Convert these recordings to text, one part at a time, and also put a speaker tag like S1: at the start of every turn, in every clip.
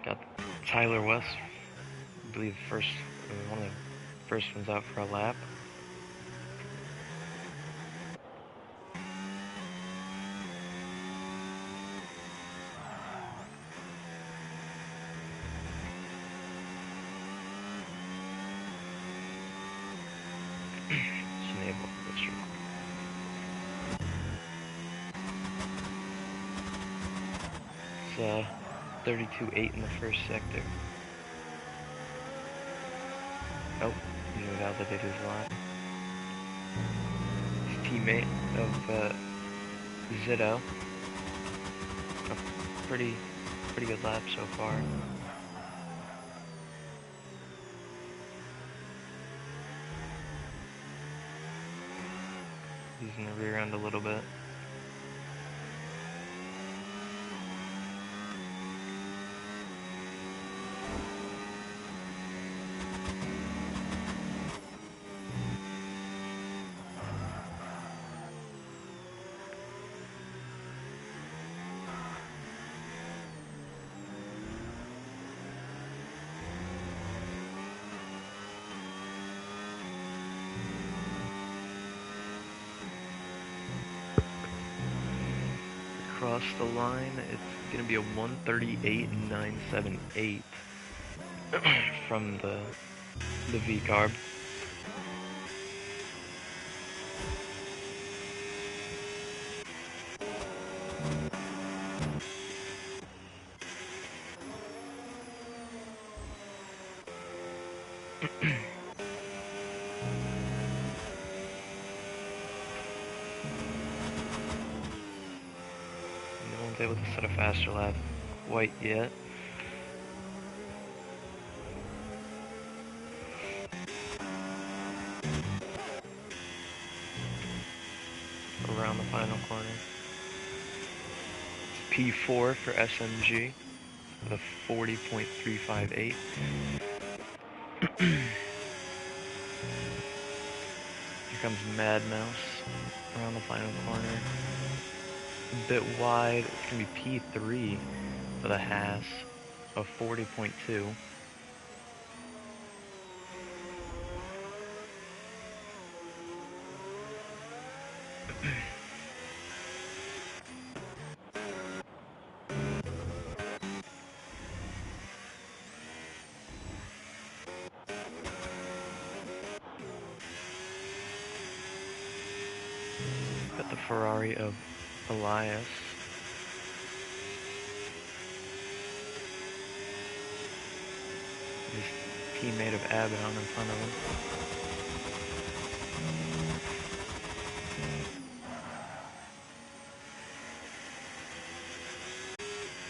S1: Got Tyler West, I believe one of the first ones out for a lap. Enable this. 32.8 in the first sector. Oh, he validated his lap. His teammate of Zito. A pretty good lap so far. He's in the rear end a little bit. Across the line, it's going to be a 1:38.978 from the V-carb. No one's able to set a faster lap quite yet. Around the final corner. It's P4 for SMG with a 40.358. Here comes Mad Mouse around the final corner. A bit wide. It's going to be P3 with a Haas of 40.2. Got the Ferrari of Elias. His teammate of Abaddon in front of him.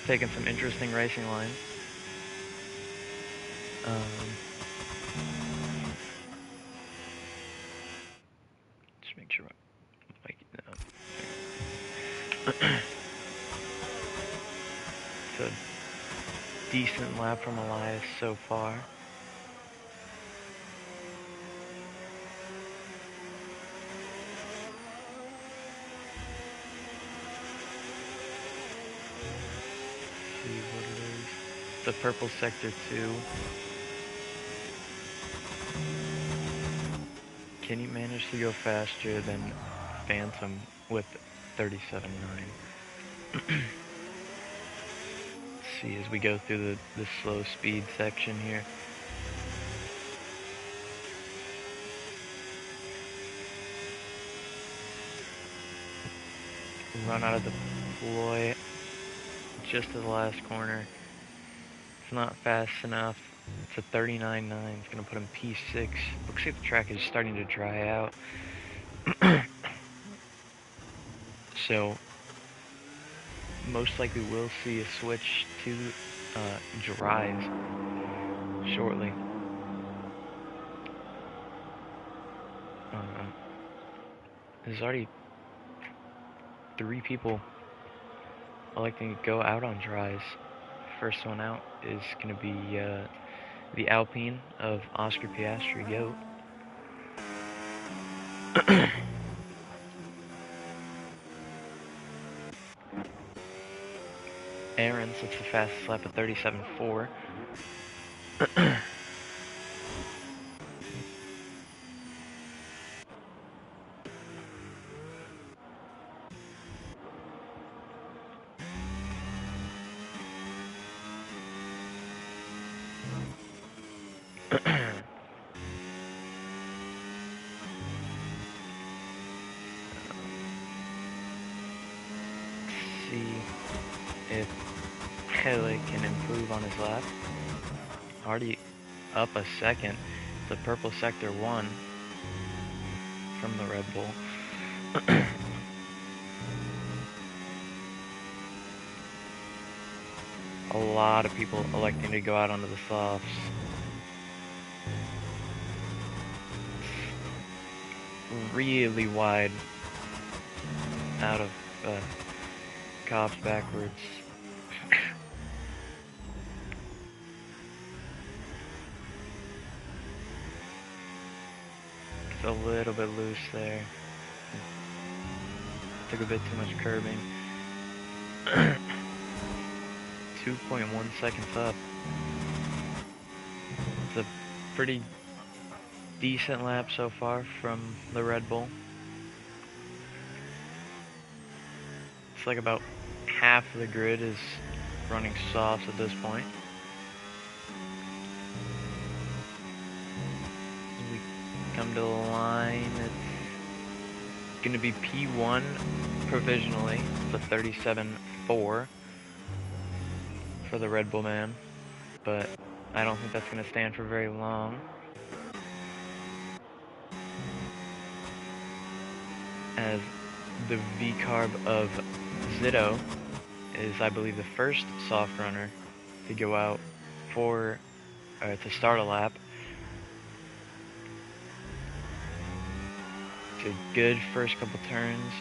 S1: Taking some interesting racing lines. Just make sure my mic It's a decent lap from Elias so far. See what it is. The purple sector 2. Can you manage to go faster than Phantom with 37.9? See as we go through the slow speed section here. run out of the deploy just to the last corner. It's not fast enough. It's a 39.9. It's going to put him P6. Looks like the track is starting to dry out. So, most likely we'll see a switch to dries shortly. There's already 3 people electing to go out on dries. First one out is going to be the Alpine of Oscar Piastri Goat. Aaron sets the fastest lap at 37.4. See if Hele can improve on his lap. Already up a second. The purple sector 1 from the Red Bull. A lot of people electing to go out onto the softs. Really wide out of cops backwards. It's a little bit loose there. Took a bit too much curbing. 2.1 seconds up. It's a pretty decent lap so far from the Red Bull. It's like about half of the grid is running softs at this point. As we come to the line, it's going to be P1 provisionally, the 37.4 for the Red Bull man, but I don't think that's going to stand for very long. As the V-carb of Zito is, I believe, the first soft runner to go out to start a lap. It's a good first couple turns.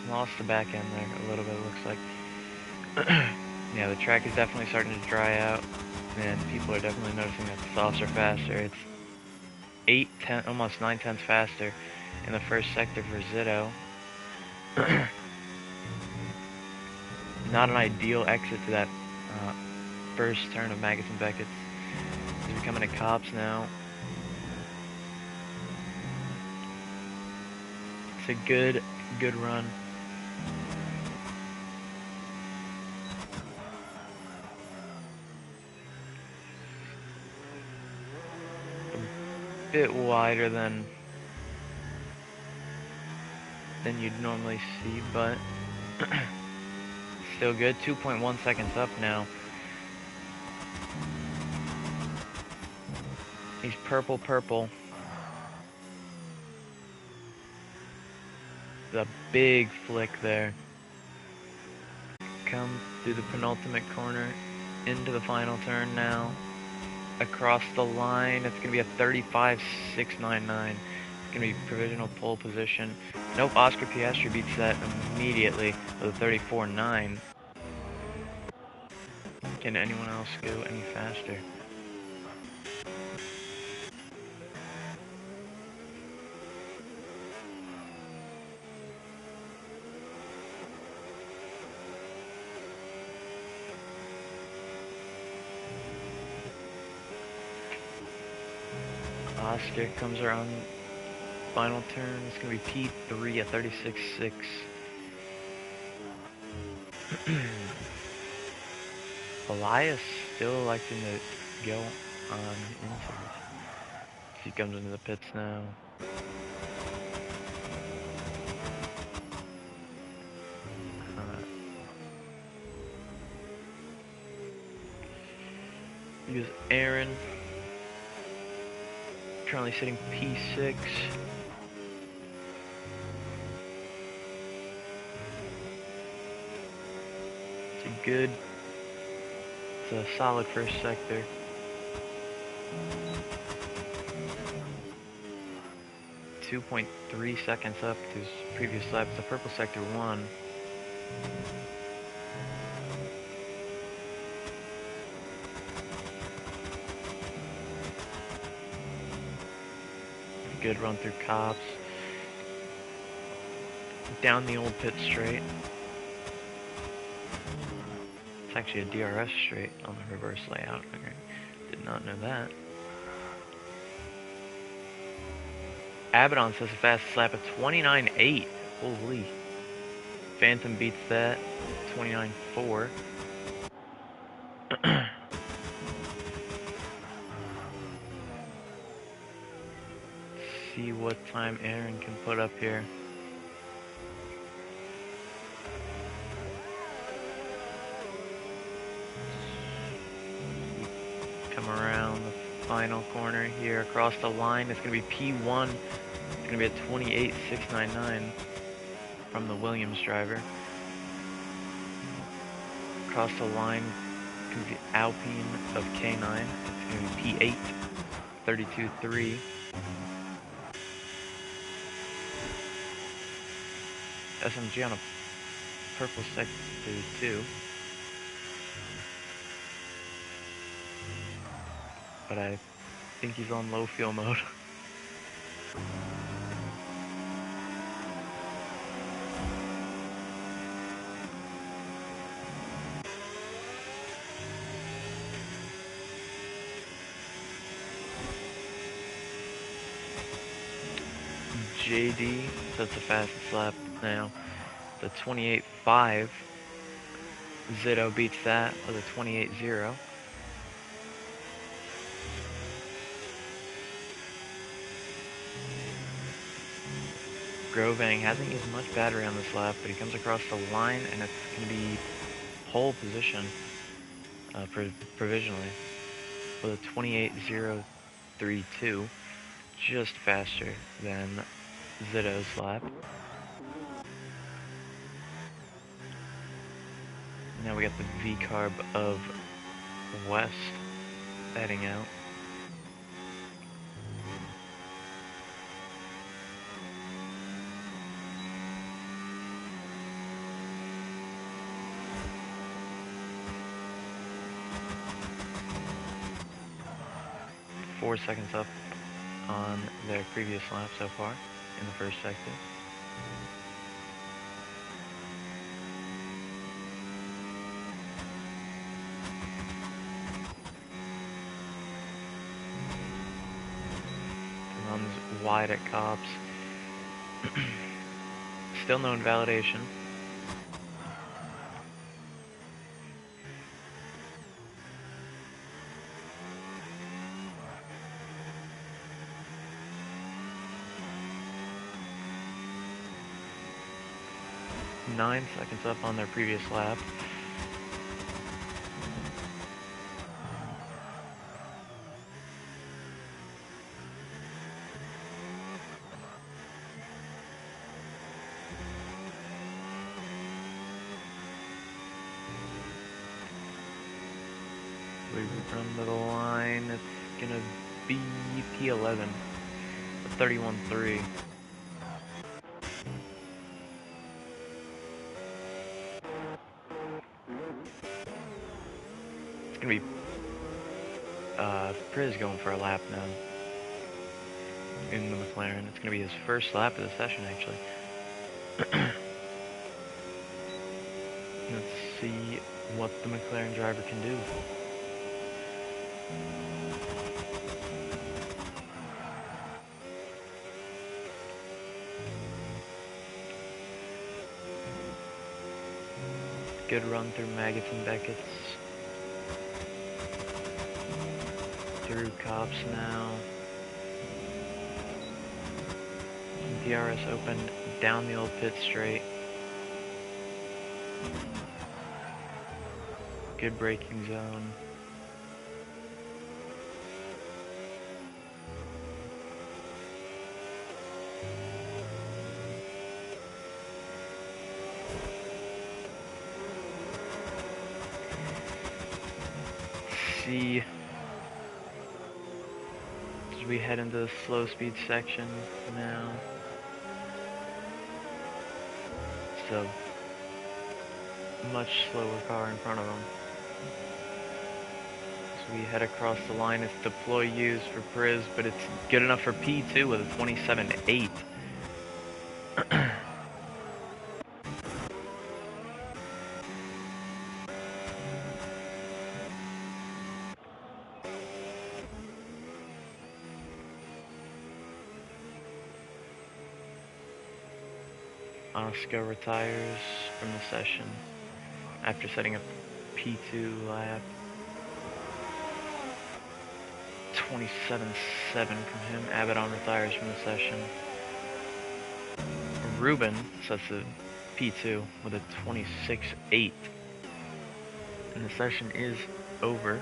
S1: Lost the back end there a little bit, looks like. Yeah, the track is definitely starting to dry out, and people are definitely noticing that the softs are faster. It's almost 9/10 faster in the first sector for Zito. Not an ideal exit to that first turn of Magnussen Beckett. He's becoming a cops now. It's a good run. A bit wider than you'd normally see, but still good. 2.1 seconds up now. He's purple. The big flick there. Come through the penultimate corner into the final turn now. Across the line, it's going to be a 35.699. It's going to be provisional pole position. Nope, Oscar Piastri beats that immediately with a 34.9. Can anyone else go any faster? Oscar comes around final turn. It's going to be P3 at 36.6. Elias still electing to go on into this. comes into the pits now. Here's Aaron. Currently sitting P6. It's a solid first sector. 2.3 seconds up to his previous lap. The purple sector 1. Good run through Cops. Down the old pit straight. It's actually a DRS straight on the reverse layout. Okay. Did not know that. Abaddon says a fastest lap of 29.8. Holy. Phantom beats that. 29.4. See what time Aaron can put up here. Come around the final corner here across the line. It's going to be P1. It's going to be at 28.699 from the Williams driver. Across the line, it's going to be Alpine of K9. It's going to be P8, 32.3. SMG on a purple sector 2. But I think he's on low fuel mode. JD sets the fastest lap now. The 28.5. Zito beats that with a 28.0. Grovang hasn't used much battery on this lap, but he comes across the line, and it's going to be pole position provisionally with a 28.032, just faster than Zito's lap. Now we got the V-carb of West heading out. Four seconds up on their previous lap so far in the first sector. Runs wide at Cops. Still no invalidation. Nine seconds up on their previous lap. We run to the line. It's gonna be P11, 31.3. It's gonna be Priz going for a lap now in the McLaren. It's gonna be his first lap of the session, actually. Let's see what the McLaren driver can do. Good run through Maggots and Beckett's. Through Cops now. DRS open, down the old pit straight. Good braking zone. See, as we head into the slow speed section now. So much slower car in front of them. As we head across the line, it's deploy used for Priz, but it's good enough for P2 with a 27.8. Oscar retires from the session after setting a P2 lap. 27.7 from him. Abaddon retires from the session. Ruben sets a P2 with a 26.8. And the session is over.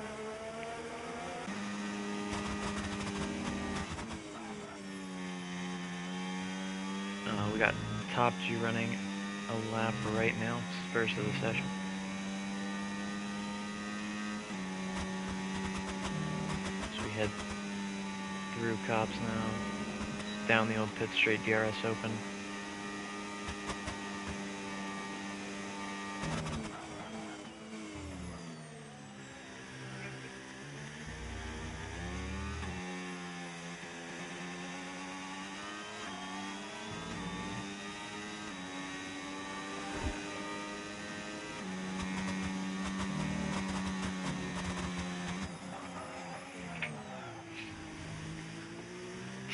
S1: We got Top G running a lap right now. It's first of the session. So we head through Cops now, down the old pit straight, DRS open.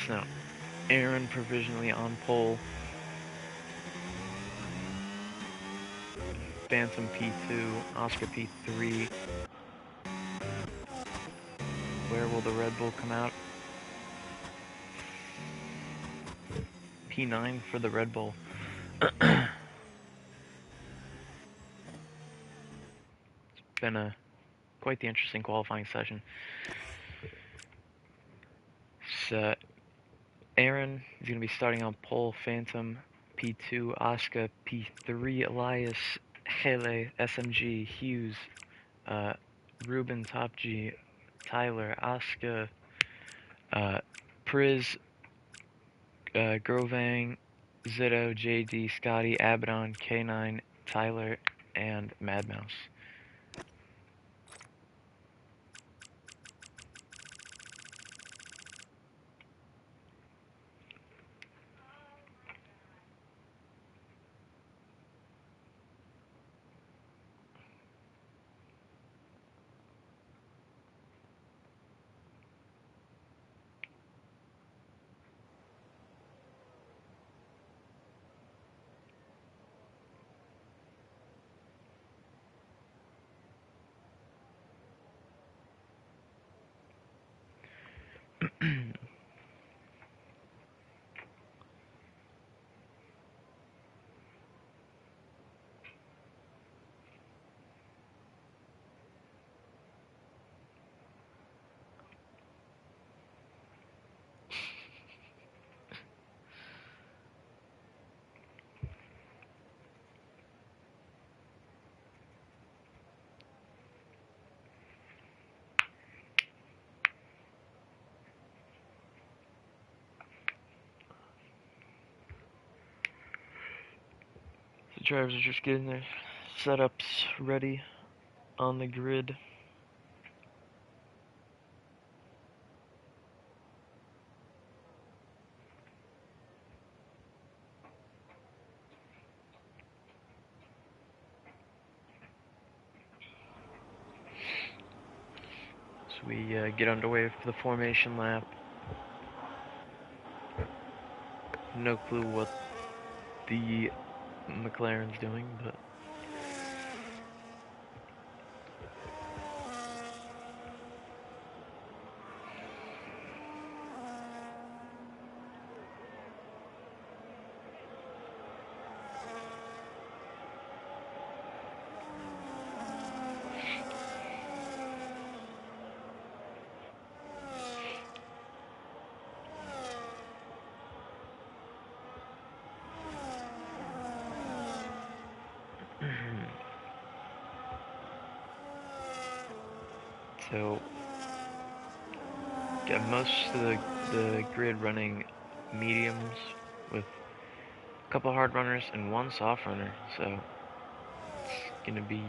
S1: So, Aaron provisionally on pole. Phantom P2, Oscar P3. Where will the Red Bull come out? P9 for the Red Bull. It's been quite the interesting qualifying session. So, Aaron is going to be starting on pole, Phantom P2, Oscar P3, Elias, Hele, SMG, Hughes, Ruben, Top G, Tyler, Oscar, Priz, Grovang, Zitto, JD, Scotty, Abaddon, K9, Tyler, and Mad Mouse. The drivers are just getting their setups ready on the grid. So we get underway for the formation lap. No clue what the McLaren's doing, but So, got most of the grid running mediums with a couple hard runners and one soft runner. So, it's gonna be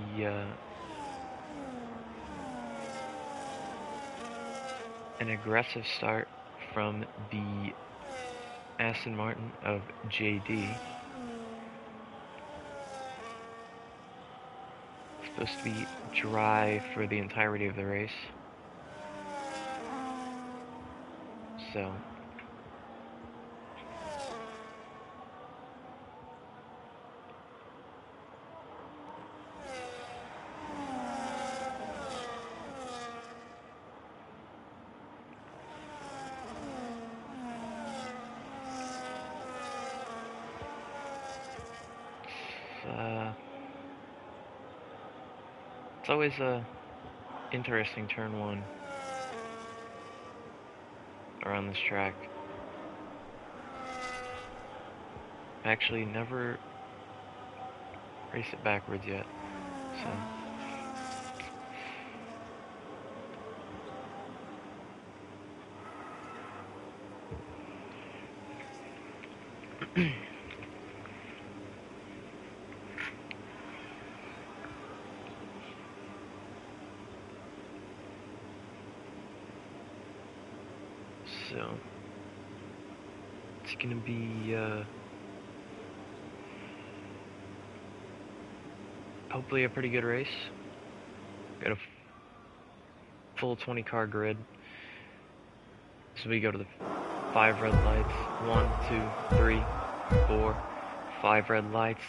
S1: an aggressive start from the Aston Martin of JD. It's supposed to be dry for the entirety of the race. So, it's always a interesting turn one around this track. Actually, never raced it backwards yet, so. So, it's gonna be, hopefully a pretty good race. Got a full 20 car grid. So we go to the 5 red lights. 1, 2, 3, 4, 5 red lights.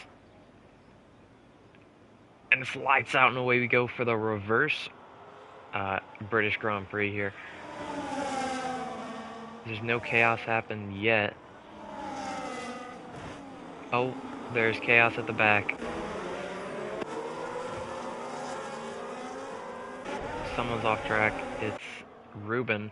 S1: And it's lights out and away we go for the reverse British Grand Prix here. There's no chaos happened yet. Oh, there's chaos at the back. Someone's off track. It's Ruben.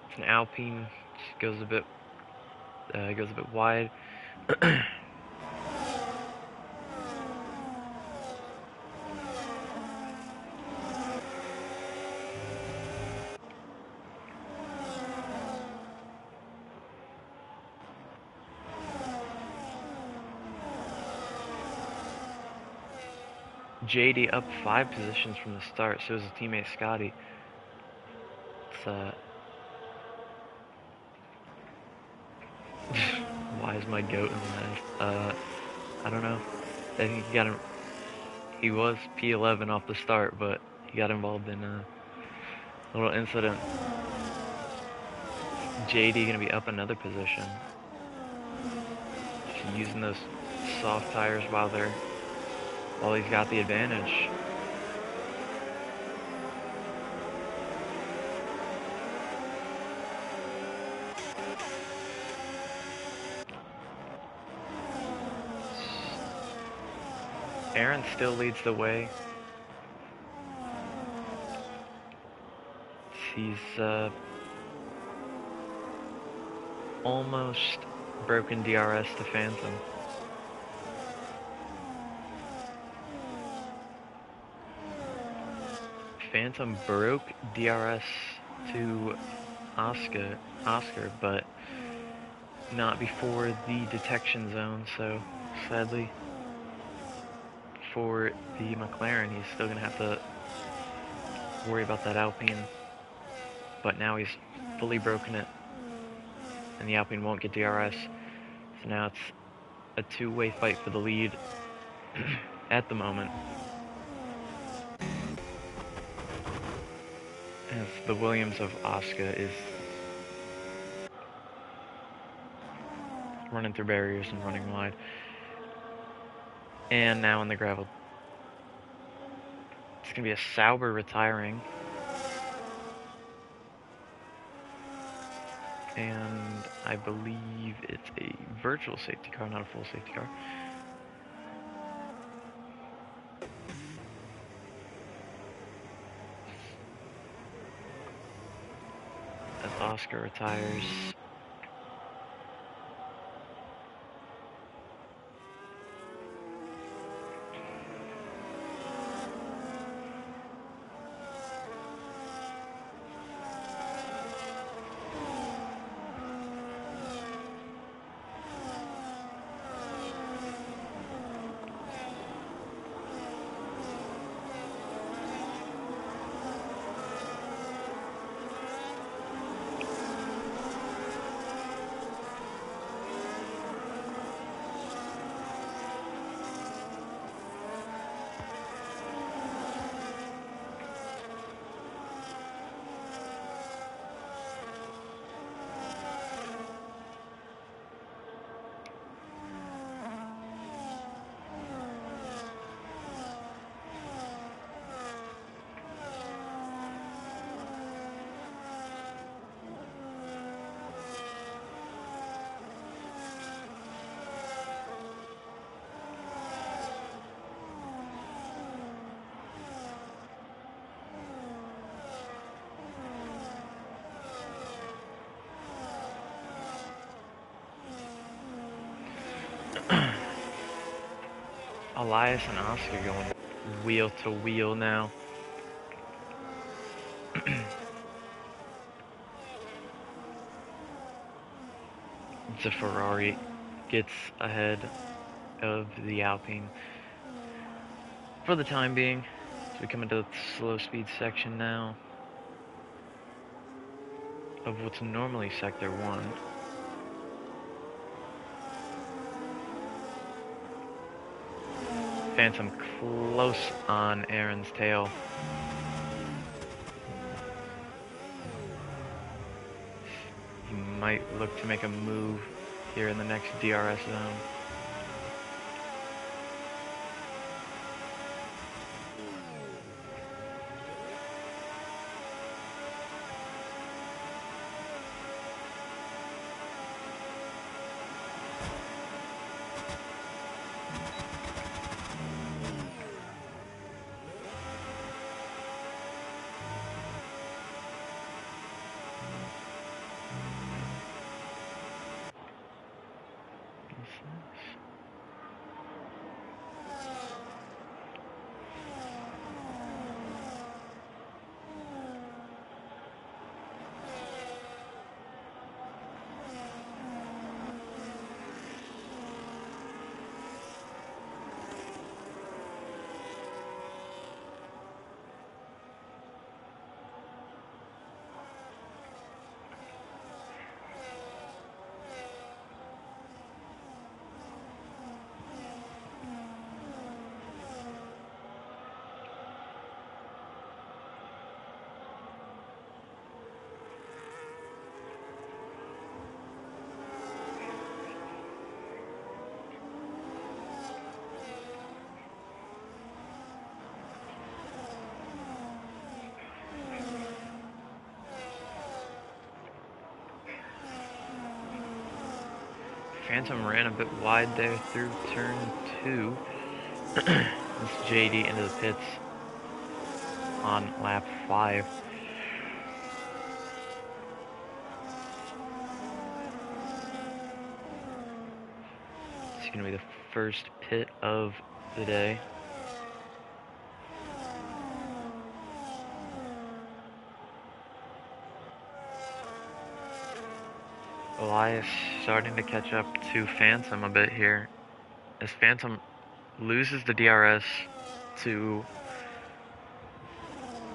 S1: It's an Alpine. Just goes a bit wide. JD up 5 positions from the start, so is his teammate Scotty. It's why is my goat in last? I don't know. I think he was P11 off the start, but he got involved in a little incident. JD gonna be up another position. Just using those soft tires while he's got the advantage. Aaron still leads the way. He's almost broken DRS to Phantom. Phantom broke DRS to Oscar, but not before the detection zone, so sadly for the McLaren, he's still going to have to worry about that Alpine, but now he's fully broken it, and the Alpine won't get DRS, so now it's a two-way fight for the lead at the moment, as the Williams of Oscar is running through barriers and running wide. And now in the gravel. It's going to be a Sauber retiring. And I believe it's a virtual safety car, not a full safety car. As Oscar retires. Elias and Oscar going wheel to wheel now. The Ferrari gets ahead of the Alpine for the time being. So we come into the slow speed section now of what's normally Sector 1. Phantom close on Aaron's tail. He might look to make a move here in the next DRS zone. Phantom ran a bit wide there through turn 2. This JD into the pits on lap 5. It's going to be the first pit of the day. Elias starting to catch up to Phantom a bit here, as Phantom loses the DRS to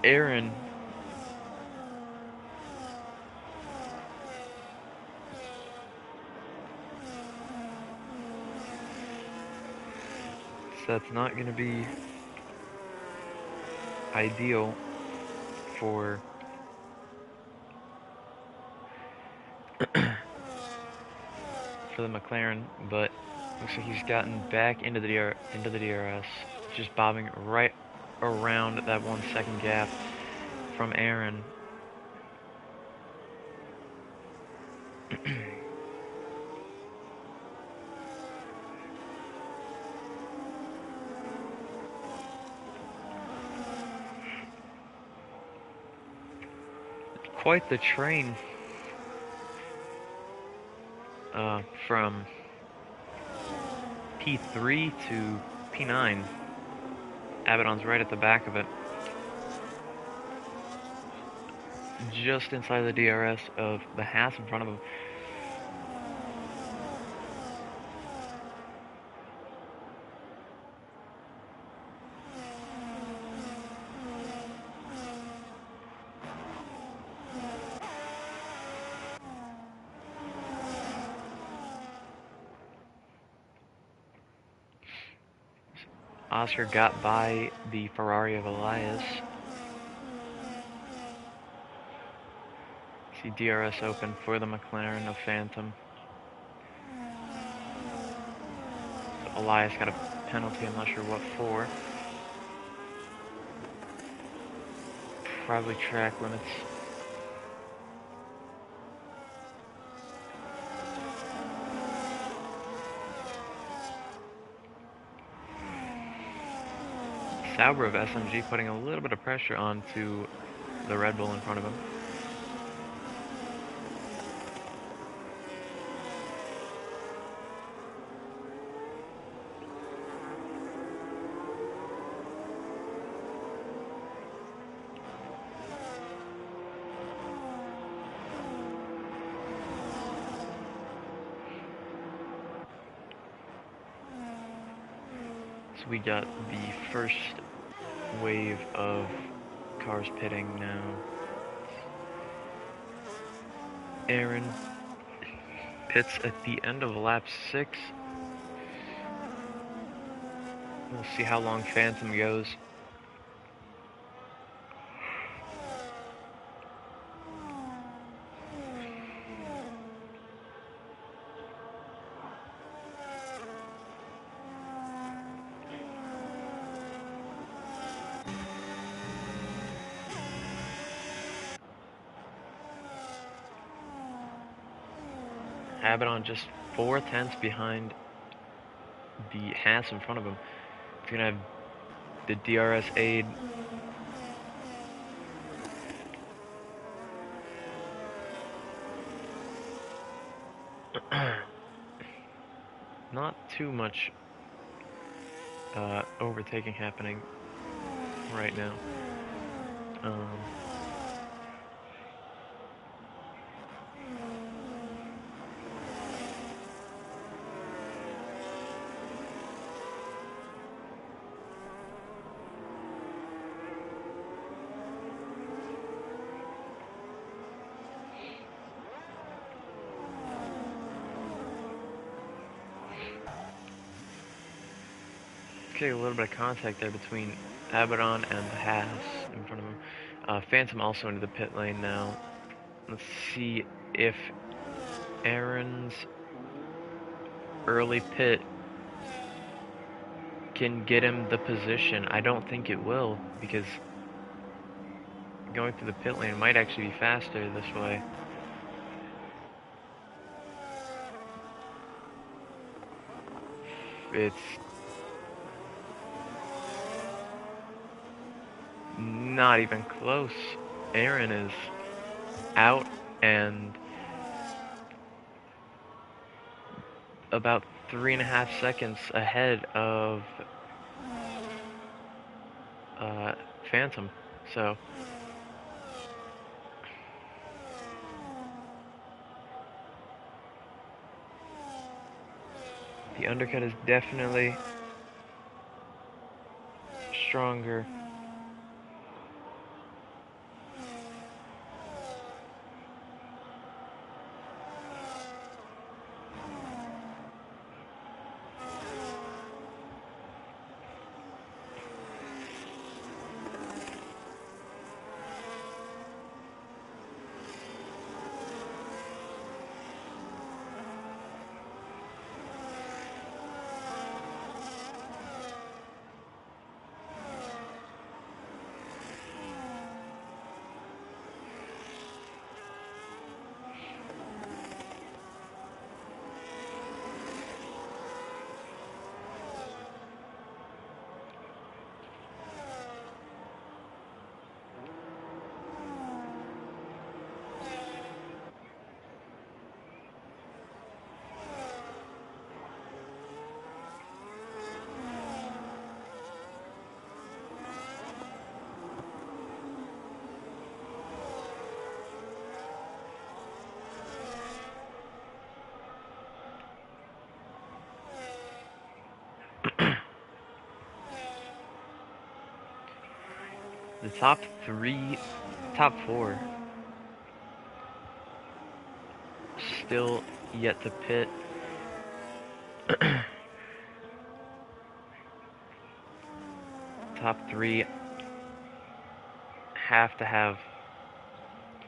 S1: Aaron. So that's not going to be ideal for the McLaren, but looks like he's gotten back into the DRS, just bobbing right around that 1 second gap from Aaron. Quite the train from P3 to P9. Abaddon's right at the back of it, just inside the DRS of the Haas in front of him. Oscar got by the Ferrari of Elias. See DRS open for the McLaren of Phantom. So Elias got a penalty, I'm not sure what for. Probably track limits. Sauber of SMG putting a little bit of pressure onto the Red Bull in front of him. So we got the first wave of cars pitting now. Aaron pits at the end of lap 6. We'll see how long Phantom goes. Abaddon just 4/10 behind the Haas in front of him. He's gonna have the DRS aid. Not too much overtaking happening right now. Okay, a little bit of contact there between Abaddon and the Haas in front of him. Phantom also into the pit lane now. Let's see if Aaron's early pit can get him the position. I don't think it will, because going through the pit lane might actually be faster this way. It's not even close. Aaron is out and about 3.5 seconds ahead of Phantom. So the undercut is definitely stronger. The top four still yet to pit. Top 3 have to have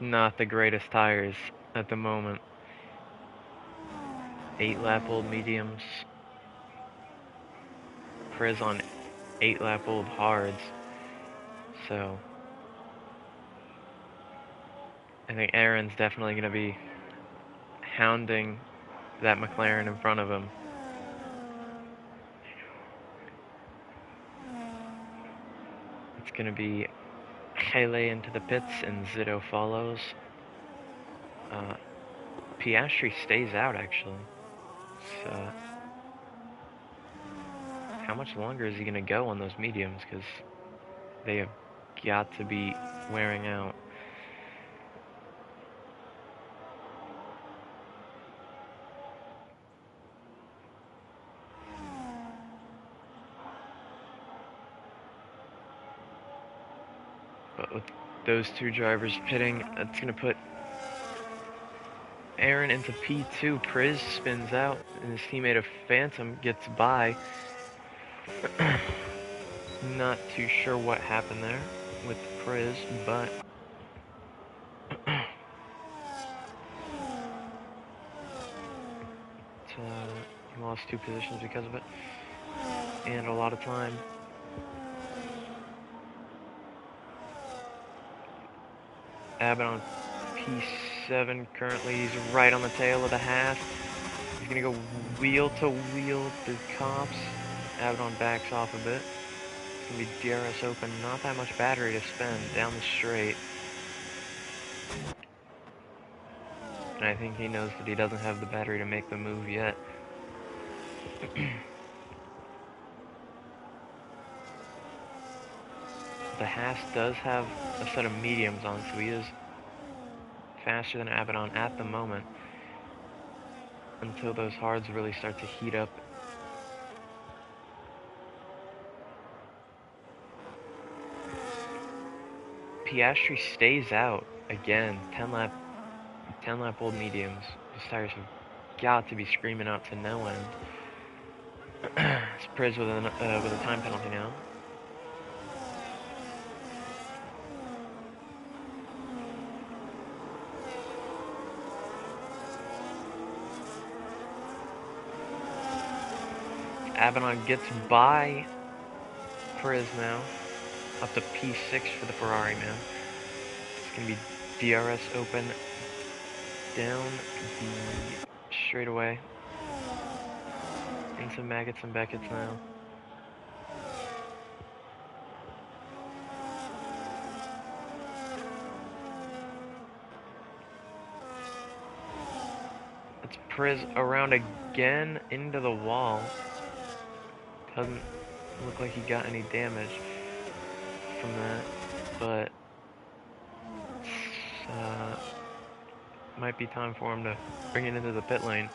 S1: not the greatest tires at the moment. 8-lap-old mediums. Priz on 8-lap-old hards. So I think Aaron's definitely going to be hounding that McLaren in front of him. It's going to be Hele into the pits and Zito follows. Piastri stays out, actually. So how much longer is he going to go on those mediums? Because they have got to be wearing out. with those two drivers pitting, it's going to put Aaron into P2. Priz spins out, and his teammate of Phantom gets by. Not too sure what happened there with Priz, but he lost 2 positions because of it, and a lot of time. Abaddon P7 currently, he's right on the tail of the Haas. He's gonna go wheel to wheel through cops. Abaddon backs off a bit. It's gonna be DRS open, not that much battery to spend down the straight. And I think he knows that he doesn't have the battery to make the move yet. The Haas does have a set of mediums on, so he is faster than Abaddon at the moment, until those hards really start to heat up. Piastri stays out again. 10 lap old mediums. His tires have got to be screaming out to no end. It's Priz with a time penalty now. Abaddon gets by Priz now, up to P6 for the Ferrari, man. It's going to be DRS open down the straightaway into Maggots and Beckett's now. It's Priz around again into the wall. Doesn't look like he got any damage from that, but might be time for him to bring it into the pit lane.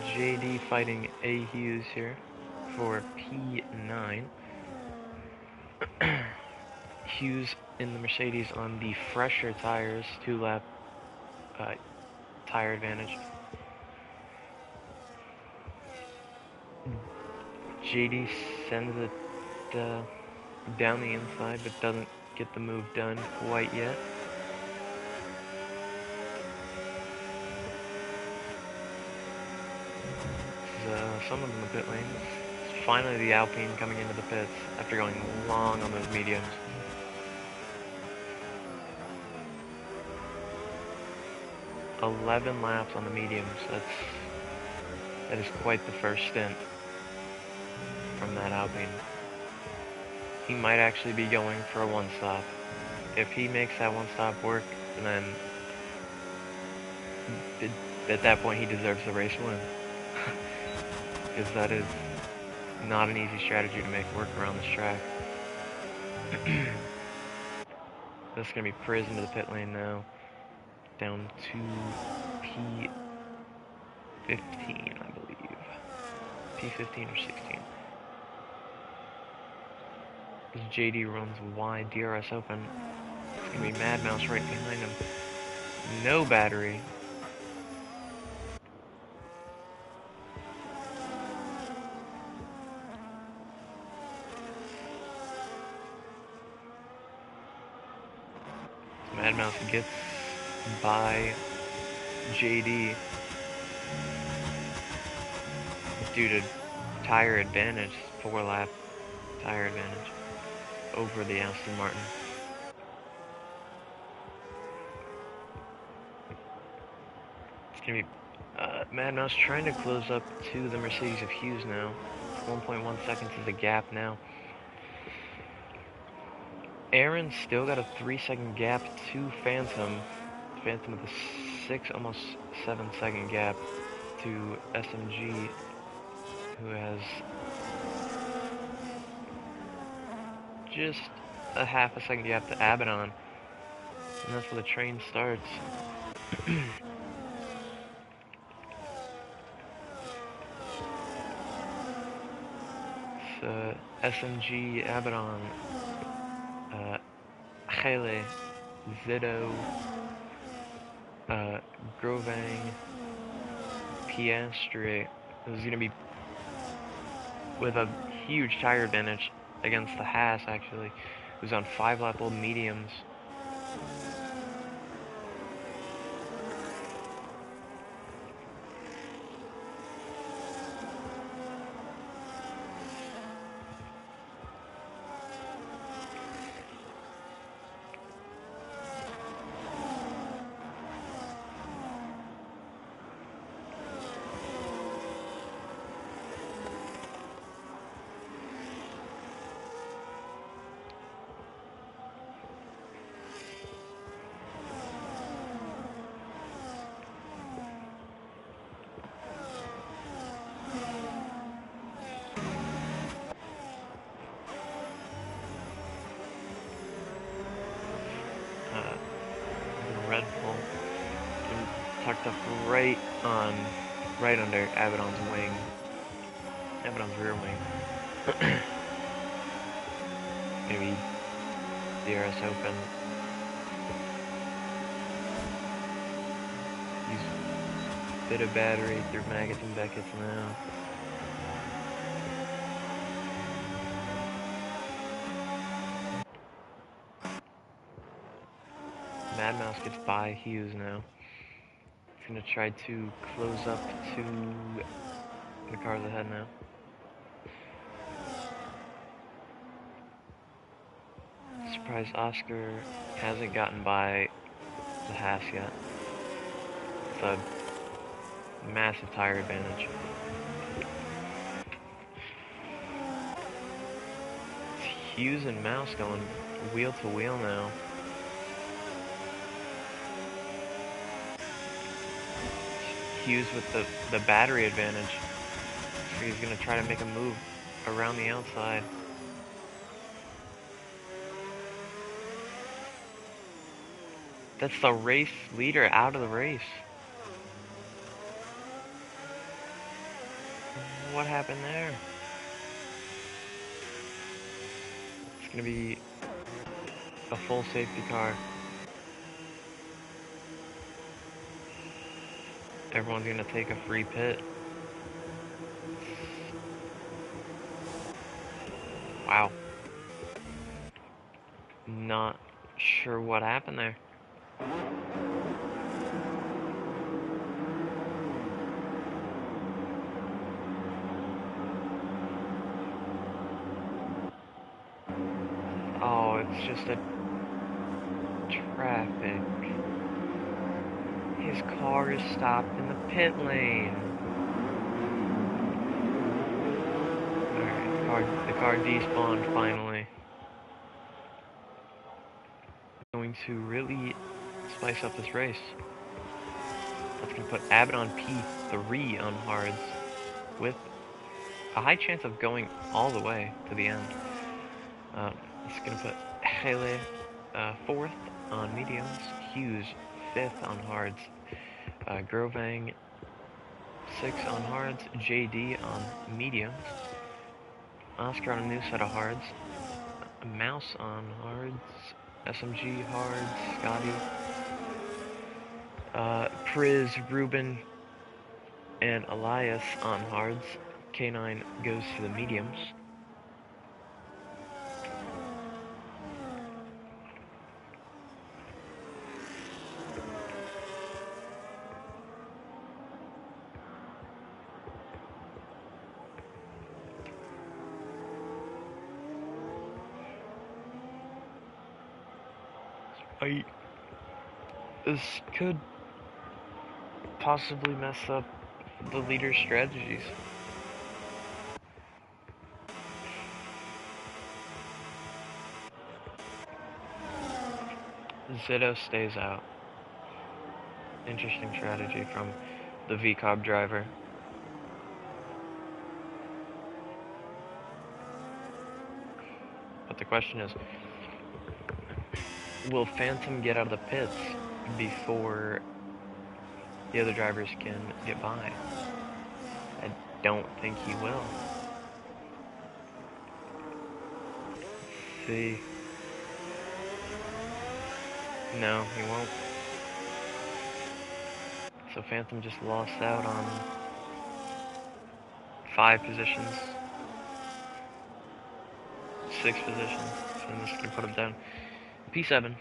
S1: JD fighting A. Hughes here for P9. Hughes in the Mercedes on the fresher tires, 2-lap tire advantage. JD sends it down the inside, but doesn't get the move done quite yet. Someone in the pit lane. It's finally the Alpine coming into the pits after going long on those mediums. "11 laps on the mediums. That is quite the first stint from that Alpine. He might actually be going for a 1-stop. If he makes that 1-stop work, then at that point he deserves the race win. Because that is not an easy strategy to make work around this track. That's going to be Priz into the pit lane now. Down to P15, I believe. P15 or 16. As JD runs wide, DRS open. It's going to be Mad Mouse right behind him. No battery. Mad Mouse gets by JD due to tire advantage, 4-lap tire advantage over the Aston Martin. It's going to be Mad Mouse trying to close up to the Mercedes of Hughes now. 1.1 seconds is the gap now. Aaron's still got a 3-second gap to Phantom. Phantom with a 6, almost 7-second gap to SMG, who has just a half a second gap to Abaddon. And that's where the train starts. SMG, Abaddon, Hele, Zitto, Grovang, Piastri. This is going to be with a huge tire advantage against the Haas, actually, who's on 5-lap-old mediums. Red Bull tucked up right under Abaddon's wing, Abaddon's rear wing. Maybe DRS open. Use a bit of battery through Maggots and Beckett's now. Mad Mouse gets by Hughes now. He's gonna try to close up to the cars ahead now. Surprised Oscar hasn't gotten by the Haas yet. It's a massive tire advantage. It's Hughes and Mouse going wheel to wheel now. Hughes with the battery advantage. So he's going to try to make a move around the outside. That's the race leader out of the race. What happened there? It's going to be a full safety car. Everyone's going to take a free pit. Wow. Not sure what happened there. Oh, it's just a traffic. His car is stopped in the pit lane. Alright, the car despawned finally. Going to really spice up this race. That's going to put Abaddon P3 on hards with a high chance of going all the way to the end. It's going to put Hele 4th on mediums, Hughes 5th on hards, Grovang 6th on hards, JD on mediums, Oscar on a new set of hards, Mouse on hards, SMG hards, Scotty, Priz, Ruben, and Elias on hards. K9 goes to the mediums. This could possibly mess up the leader's strategies. Zitto stays out. Interesting strategy from the VCOB driver. But the question is, will Phantom get out of the pits before the other drivers can get by? I don't think he will. see. No, he won't. So Phantom just lost out on 5 positions, 6 positions. So I'm just gonna put him down. P7.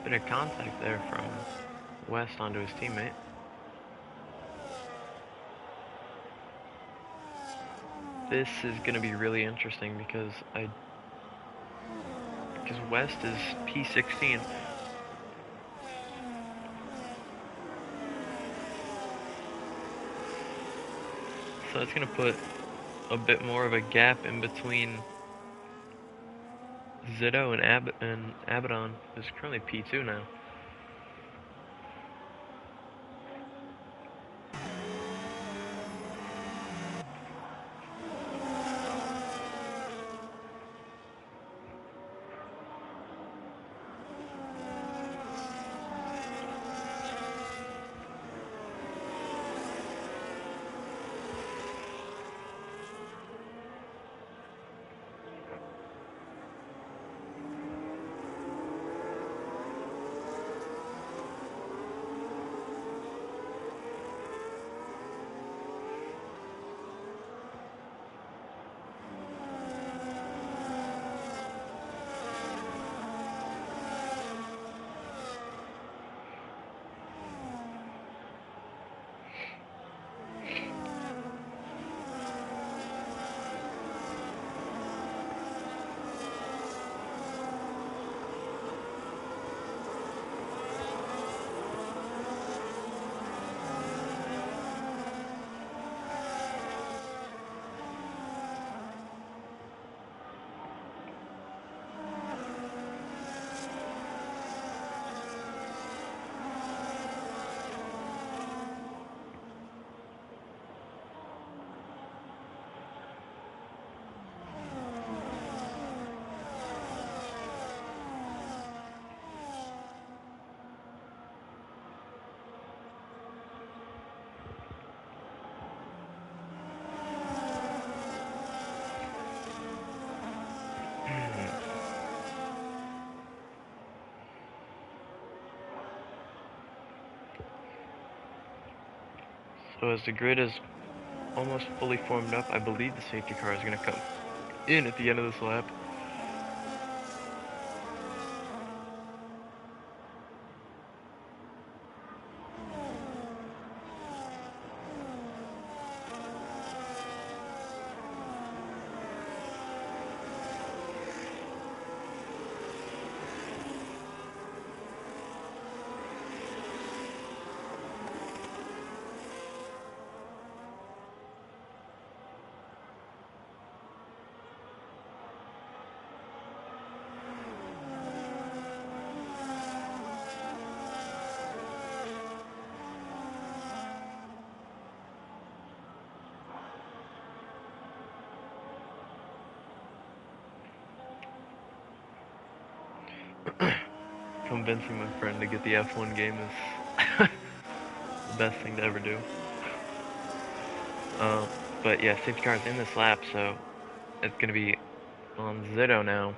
S1: Bit of contact there from West onto his teammate. This is going to be really interesting because West is P16. So it's going to put a bit more of a gap in between Zito and Abaddon, who's currently P2 now. So as the grid is almost fully formed up, I believe the safety car is going to come in at the end of this lap. Convincing my friend to get the F1 game is the best thing to ever do. But yeah, safety car is in this lap, so it's going to be on Zito now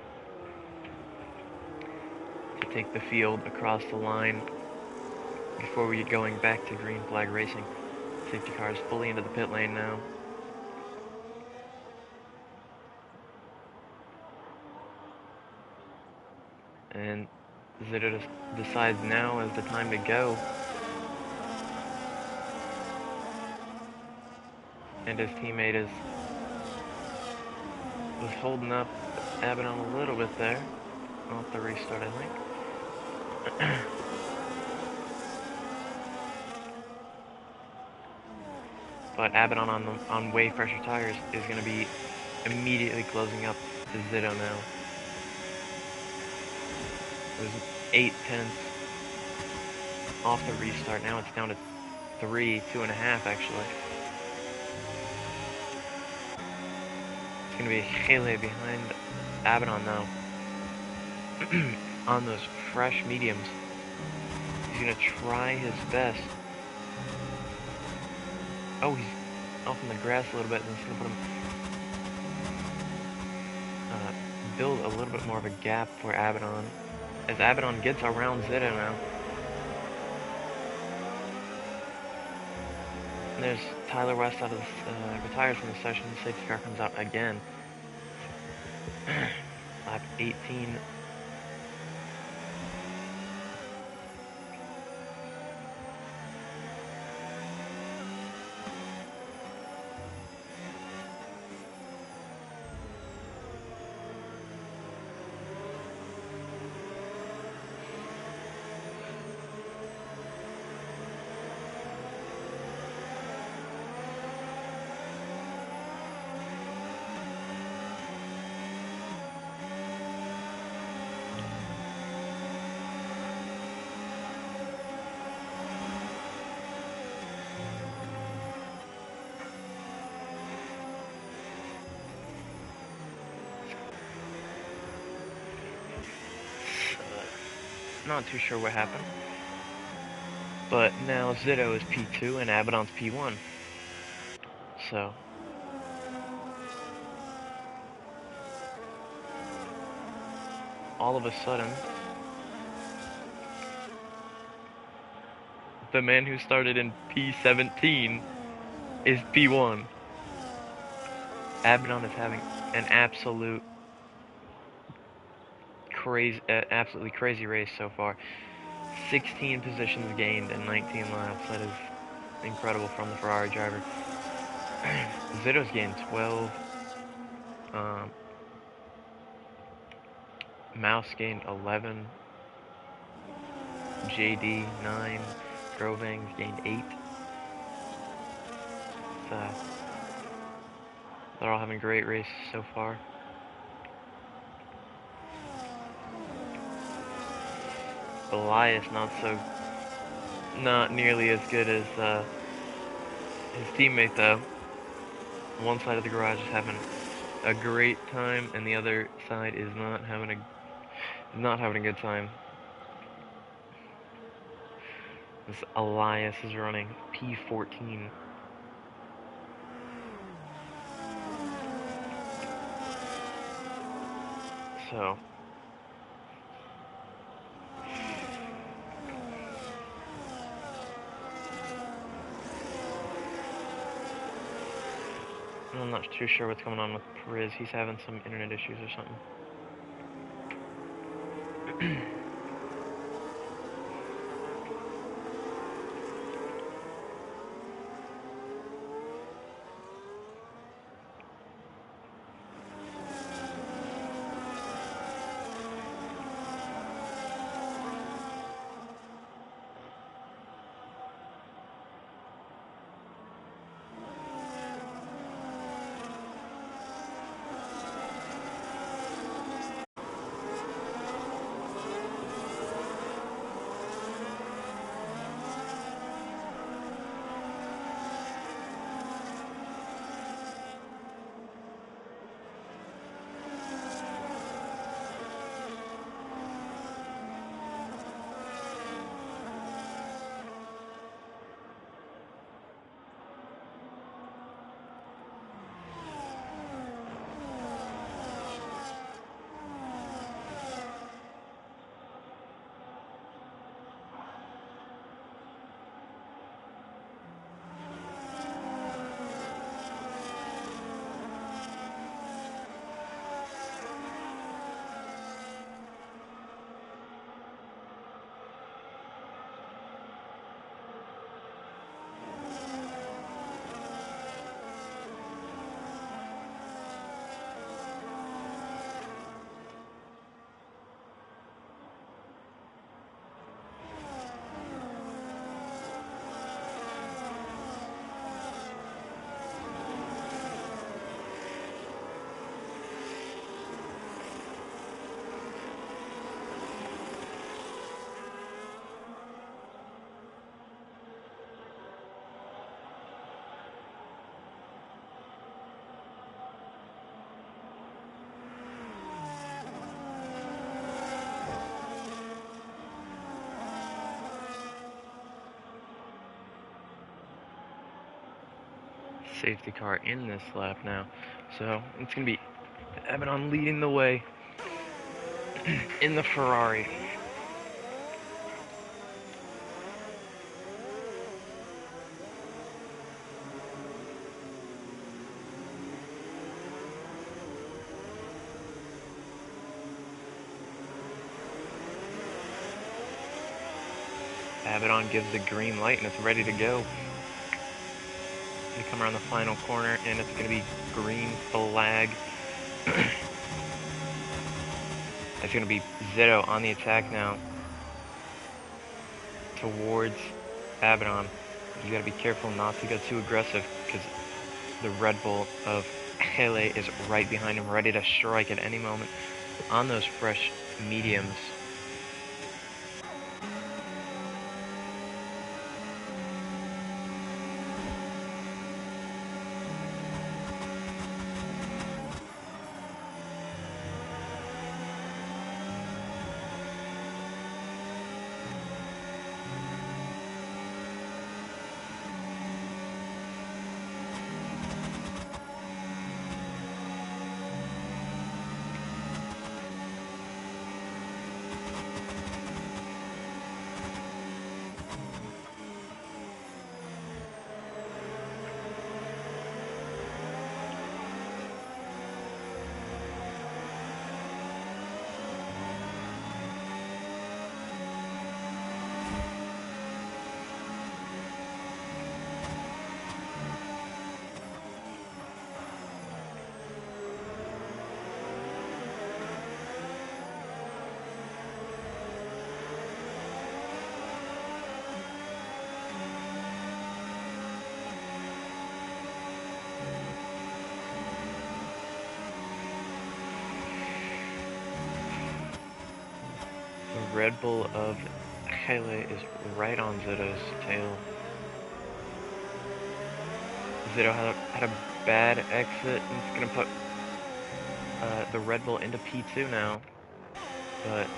S1: to take the field across the line before we get going back to green flag racing. Safety car is fully into the pit lane now. And Zito decides now is the time to go. And his teammate was holding up Abaddon a little bit there. Off the restart, I think. But Abaddon on way fresher tires is going to be immediately closing up to Zito now. It was 8 tenths off the restart. Now it's down to 2.5 actually. It's going to be Hele behind Abaddon now. On those fresh mediums. He's going to try his best. Oh, he's off in the grass a little bit. That's going to put him... build a little bit more of a gap for Abaddon. As Abaddon gets around Zitto now. And there's Tyler West out of retires from the session. The safety car comes out again. Lap 18. Not too sure what happened. But now Zitto is P2 and Abaddon's P1. So all of a sudden, the man who started in P17 is P1. Abaddon is having an absolutely crazy race so far. 16 positions gained in 19 laps. That is incredible from the Ferrari driver. Zitto's gained 12. Mouse gained 11. JD 9. Grovings gained 8. They're all having great races so far. Elias not nearly as good as his teammate though. One side of the garage is having a great time, and the other side is not having a good time. This Elias is running P14. So I'm not too sure what's going on with Perez. He's having some internet issues or something. safety car in this lap now. So it's going to be Abaddon leading the way in the Ferrari. Abaddon gives the green light and it's ready to go. They come around the final corner and it's going to be green flag. It's going to be Zito on the attack now towards Abaddon. You got to be careful not to go too aggressive because the Red Bull of Hele is right behind him, ready to strike at any moment on those fresh mediums. The Red Bull of Hele is right on Zito's tail. Zito had a bad exit and it's going to put the Red Bull into P2 now. But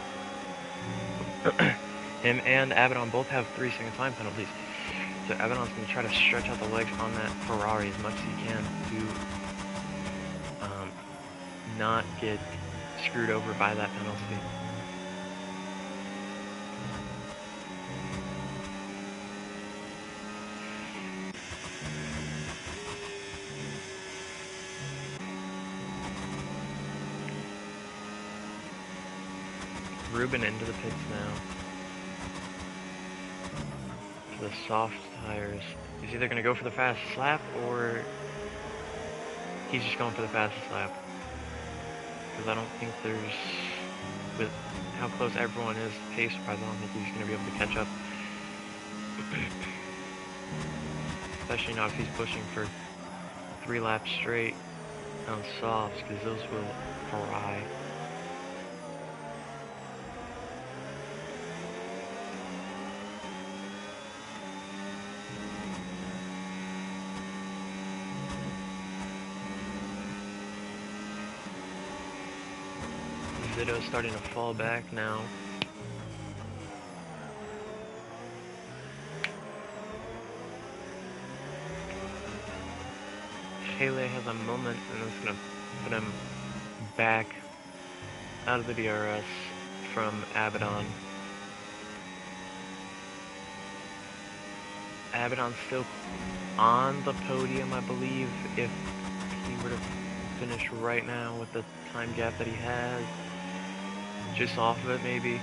S1: him and Abaddon both have 3-second time penalties. So Abaddon's going to try to stretch out the legs on that Ferrari as much as he can to not get screwed over by that penalty. Ruben into the pits now. For the soft tires. He's either going to go for the fastest lap or he's just going for the fastest lap. Because I don't think there's, with how close everyone is pace-wise, I don't think he's going to be able to catch up. Especially not if he's pushing for 3 laps straight on softs, because those will fry. Zito's starting to fall back now. Hele has a moment and it's going to put him back out of the DRS from Abaddon. Abaddon's still on the podium, I believe, if he were to finish right now with the time gap that he has. Just off of it, maybe.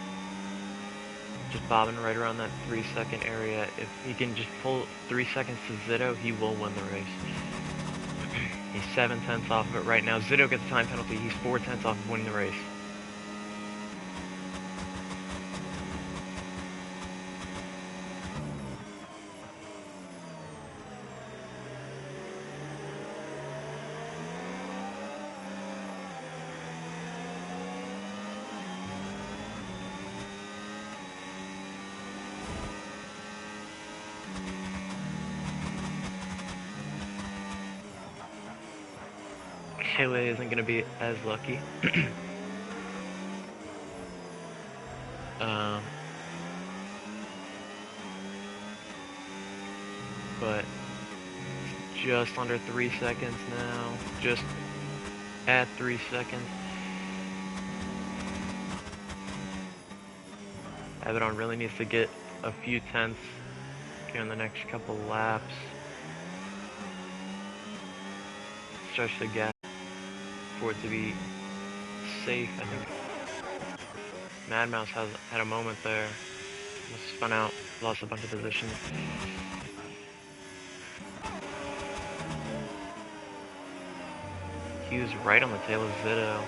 S1: Just bobbing right around that 3-second area. If he can just pull 3 seconds to Zito, he will win the race. He's 7/10 off of it right now. Zito gets a time penalty. He's 4/10 off of winning the race. Hele isn't going to be as lucky. But just under 3 seconds now. Just at 3 seconds. Abaddon really needs to get a few tenths here in the next couple laps. Stretch the gap for it to be safe. I think Mad Mouse has had a moment there. Almost spun out, lost a bunch of positions. He was right on the tail of Zito.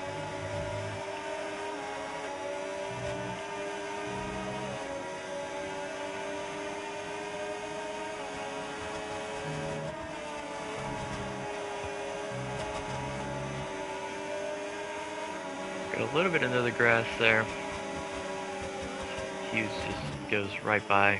S1: Got a little bit into the grass there. Hughes just goes right by.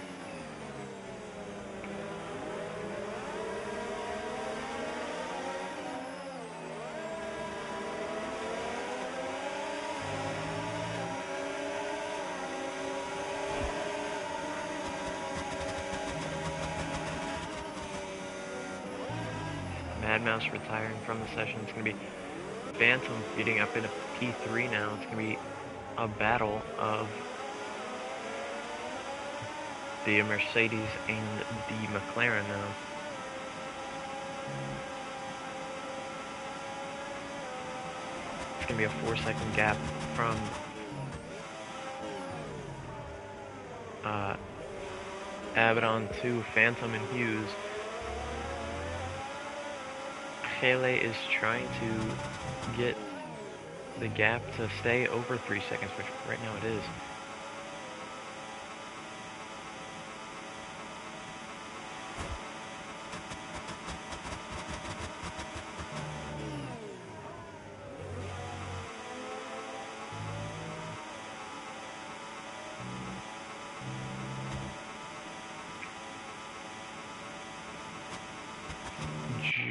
S1: Mad Mouse retiring from the session. It's going to be Phantom beating up into P3 now. It's going to be a battle of the Mercedes and the McLaren now. It's going to be a 4-second gap from Abaddon to Phantom and Hughes. Hele is trying to get the gap to stay over 3 seconds, which right now it is.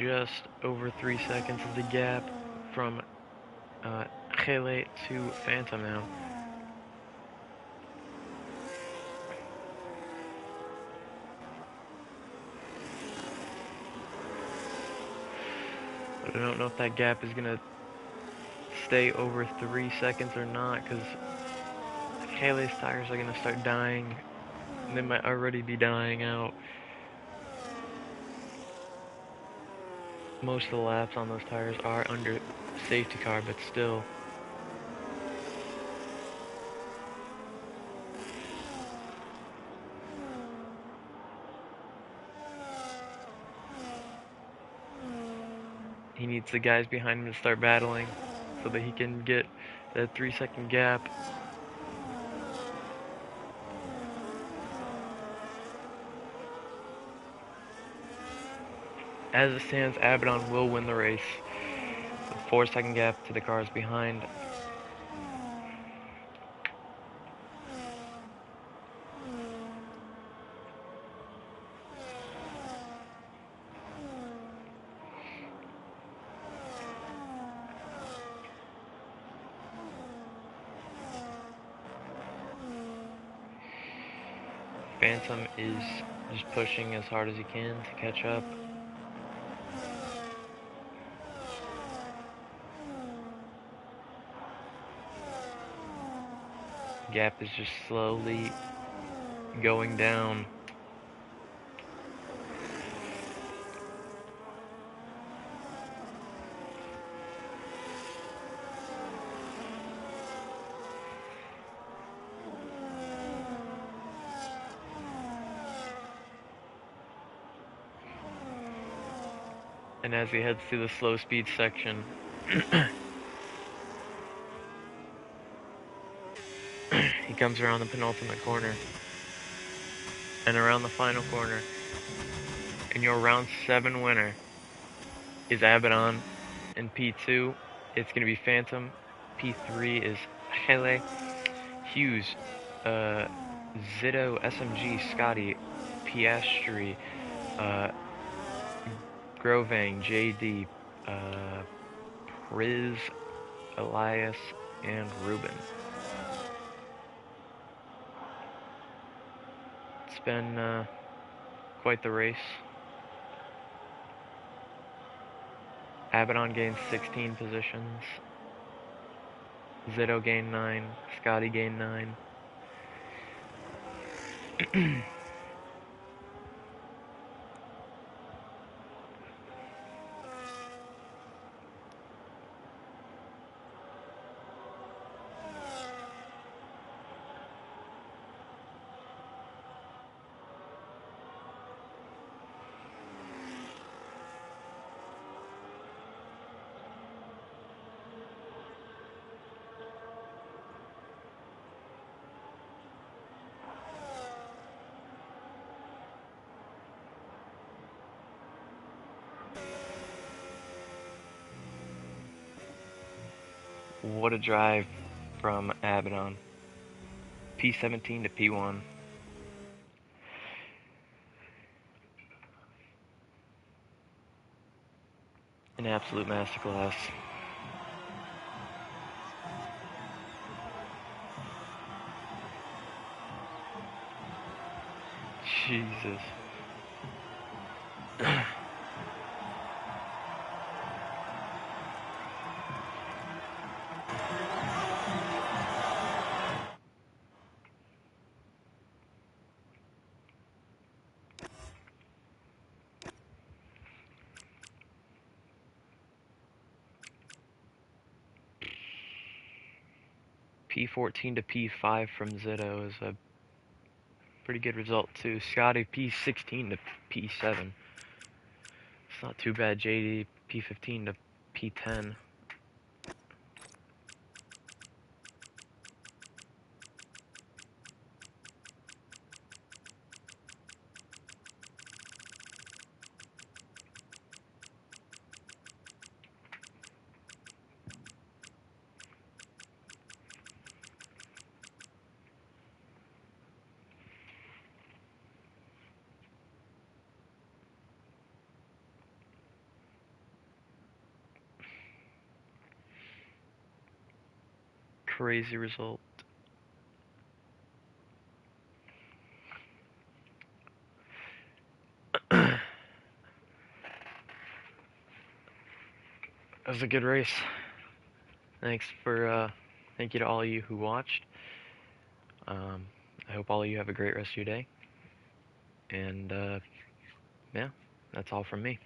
S1: Just over 3 seconds of the gap from Hele to Phantom now. But I don't know if that gap is going to stay over 3 seconds or not, because Hele's tires are going to start dying. They might already be dying out. Most of the laps on those tires are under safety car, but still. He needs the guys behind him to start battling so that he can get that 3-second gap. As it stands, Abaddon will win the race. The 4-second gap to the cars behind. Phantom is just pushing as hard as he can to catch up. Gap is just slowly going down. And as he heads to the slow speed section, he comes around the penultimate corner and around the final corner. And your round 7 winner is Abaddon. In P2, it's going to be Phantom. P3 is Hele, Hughes, Zito, SMG, Scotty, Piastri, Grovang, JD, Priz, Elias, and Ruben. It's been quite the race. Abaddon gained 16 positions. Zito gained 9. Scotty gained 9. What a drive from Abaddon. P17 to P1. An absolute masterclass. Jesus. P14 to P5 from Zito is a pretty good result too. Scotty P16 to P7. It's not too bad. JD P15 to P10. Crazy result. That was a good race. Thank you to all of you who watched. I hope all of you have a great rest of your day. And yeah, that's all from me.